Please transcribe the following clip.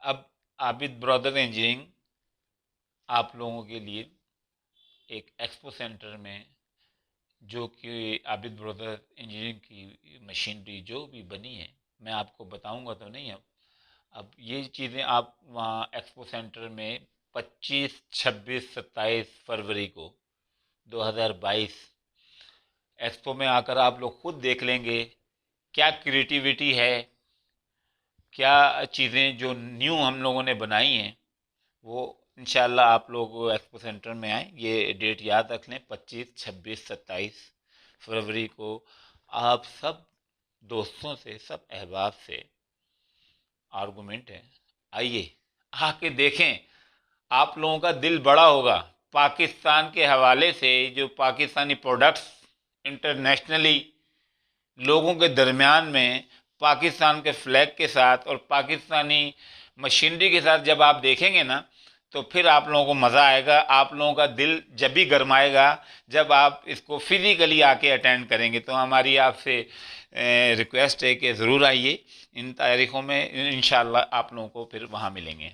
अब Abid brother engineering आप लोगों के लिए एक एक्सपो सेंटर में, जो कि आबिद ब्रदर इंजीनियरिंग की मशीनरी जो भी बनी है, मैं आपको बताऊंगा तो नहीं। अब ये चीज़ें आप वहाँ एक्सपो सेंटर में 25, 26, 27 फरवरी को 2022 एक्सपो में आकर आप लोग खुद देख लेंगे क्या क्रिएटिविटी है, क्या चीज़ें जो न्यू हम लोगों ने बनाई हैं। वो इंशाल्लाह आप लोग एक्सपो सेंटर में आए, ये डेट याद रख लें, 25, 26, 27 फरवरी को। आप सब दोस्तों से, सब अहबाब से आर्गूमेंट है, आइए आके देखें, आप लोगों का दिल बड़ा होगा। पाकिस्तान के हवाले से जो पाकिस्तानी प्रोडक्ट्स इंटरनेशनली लोगों के दरमियान में पाकिस्तान के फ्लैग के साथ और पाकिस्तानी मशीनरी के साथ जब आप देखेंगे ना, तो फिर आप लोगों को मज़ा आएगा। आप लोगों का दिल जब भी गर्माएगा जब आप इसको फिज़िकली आके अटेंड करेंगे। तो हमारी आपसे रिक्वेस्ट है कि ज़रूर आइए इन तारीख़ों में, इंशाल्लाह आप लोगों को फिर वहाँ मिलेंगे।